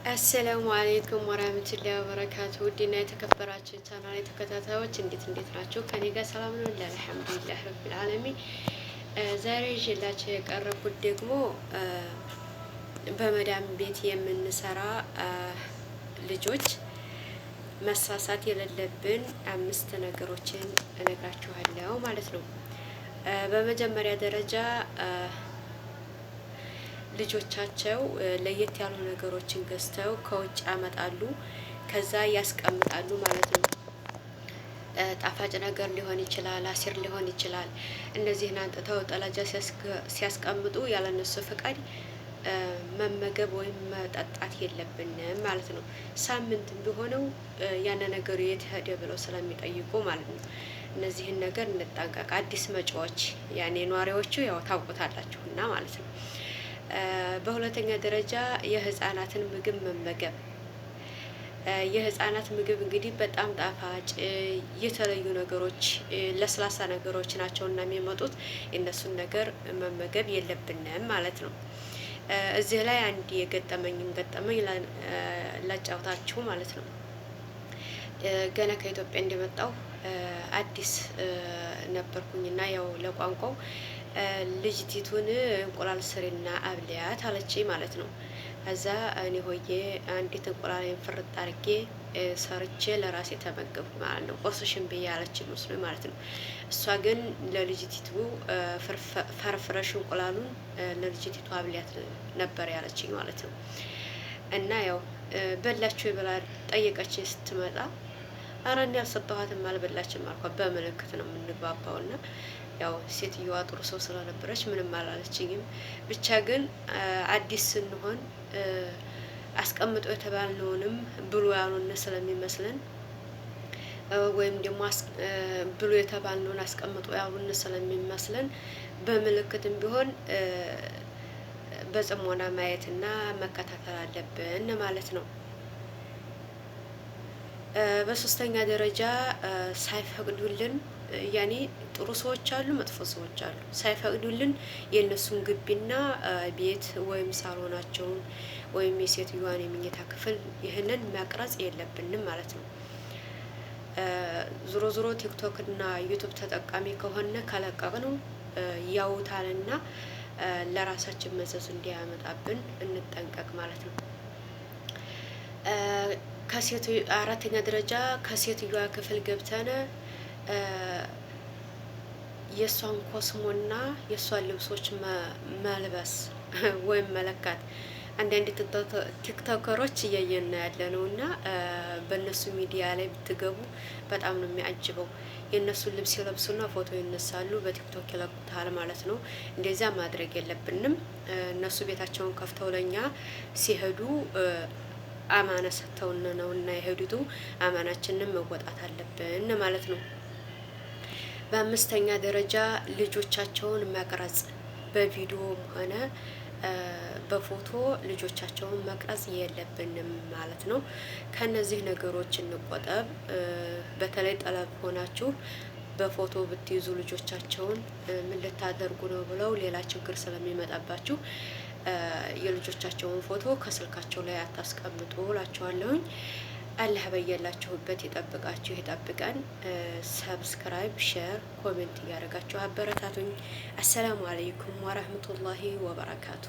አሰላሙ አለይኩም ወራህመቱላሂ ወበረካቱ። ውድና የተከበራችሁ ቻናል ተከታታዮች እንዴት ናችሁ? ከኔ ጋር ሰላም ነው አልሐምዱሊላህ ረብል ዓለሚን። ዛሬ ይዤላችሁ የቀረብኩት ደግሞ በመዳም ቤት የምንሰራ ልጆች መሳሳት የሌለብን 5 ነገሮችን እነግራችኋለሁ ማለት ነው። በመጀመሪያ ደረጃ ልጆቻቸው ለየት ያሉ ነገሮችን ገዝተው ከውጭ ያመጣሉ፣ ከዛ ያስቀምጣሉ ማለት ነው። ጣፋጭ ነገር ሊሆን ይችላል፣ አሲር ሊሆን ይችላል። እነዚህን አንጥተው ጠላጃ ሲያስቀምጡ ያለነሱ ፍቃድ መመገብ ወይም መጠጣት የለብንም ማለት ነው። ሳምንት ቢሆነው ያነ ነገሩ የት ሄደ ብለው ስለሚጠይቁ ማለት ነው። እነዚህን ነገር እንጠንቀቅ። አዲስ መጪዎች ያኔ ኗሪዎቹ ያው ታውቁታላችሁና ማለት ነው። በሁለተኛ ደረጃ የህፃናትን ምግብ መመገብ። የህፃናት ምግብ እንግዲህ በጣም ጣፋጭ የተለዩ ነገሮች ለስላሳ ነገሮች ናቸውና የሚመጡት የእነሱን ነገር መመገብ የለብንም ማለት ነው። እዚህ ላይ አንድ ገጠመኝ ላጫውታችሁ ማለት ነው። ገና ከኢትዮጵያ እንደመጣሁ አዲስ ነበርኩኝና ያው ለቋንቋው ልጅቲቱን እንቁላል ስሪና አብሊያት አለችኝ ማለት ነው። ከዛ እኔ ሆዬ አንዲት እንቁላሌን ፍርጥ አድርጌ ሰርቼ ለራሴ ተመገብኩ ማለት ነው። ቆስሽን ብዬ አለችኝ መስሎኝ ማለት ነው። እሷ ግን ለልጅቲቱ ፈርፍረሽ እንቁላሉን ለልጅቲቱ አብሊያት ነበር ያለችኝ ማለት ነው። እና ያው በላችሁ ብላ ጠየቀችኝ ስትመጣ አረ እኔ አልሰጠኋትም አልበላችም አልኳት። በምልክት ነው የምንግባባው እና ያው ሴትዮዋ ጥሩ ሰው ስለነበረች ምንም አላለችኝም። ብቻ ግን አዲስ ስንሆን አስቀምጦ የተባልነውንም ብሉ ያሉን ስለሚመስለን ወይም ደግሞ ብሉ የተባልነውን አስቀምጦ ያሉን ስለሚመስለን በምልክትም ቢሆን በጽሞና ማየትና መከታተል አለብን ማለት ነው። በሶስተኛ ደረጃ ሳይፈቅዱልን ያኔ ጥሩ ሰዎች አሉ፣ መጥፎ ሰዎች አሉ። ሳይፈቅዱልን የእነሱን ግቢና ቤት ወይም ሳሎናቸውን ወይም የሴትዮዋን የመኝታ ክፍል ይህንን መቅረጽ የለብንም ማለት ነው። ዞሮ ዞሮ ቲክቶክ እና ዩቱብ ተጠቃሚ ከሆነ ከለቀቅነው ያውታልና ለራሳችን መዘዝ እንዲያመጣብን እንጠንቀቅ ማለት ነው። አራተኛ ደረጃ ከሴትዮዋ ክፍል ገብተን የእሷን ኮስሞና የእሷን ልብሶች መልበስ ወይም መለካት። አንዳንድ ቲክቶከሮች እያየን ያለ ነው እና በእነሱ ሚዲያ ላይ ብትገቡ በጣም ነው የሚያጅበው። የእነሱን ልብስ ይለብሱና ፎቶ ይነሳሉ፣ በቲክቶክ ይለቁታል ማለት ነው። እንደዛ ማድረግ የለብንም። እነሱ ቤታቸውን ከፍተው ለኛ ሲሄዱ አማና ሰጥተውን ነው እና የሄዱት አማናችንን መወጣት አለብን ማለት ነው። በአምስተኛ ደረጃ ልጆቻቸውን መቅረጽ፣ በቪዲዮም ሆነ በፎቶ ልጆቻቸውን መቅረጽ የለብንም ማለት ነው። ከነዚህ ነገሮች እንቆጠብ። በተለይ ጠለብ ሆናችሁ በፎቶ ብትይዙ ልጆቻቸውን ምን ልታደርጉ ነው ብለው ሌላ ችግር ስለሚመጣባችሁ የልጆቻቸውን ፎቶ ከስልካቸው ላይ አታስቀምጡ እላችኋለሁኝ። አላህ በያላችሁበት ይጠብቃችሁ ይጠብቀን። ሰብስክራይብ፣ ሼር፣ ኮሜንት እያደረጋችሁ አበረታቱኝ። አሰላሙ አለይኩም ወራህመቱላሂ ወበረካቱ።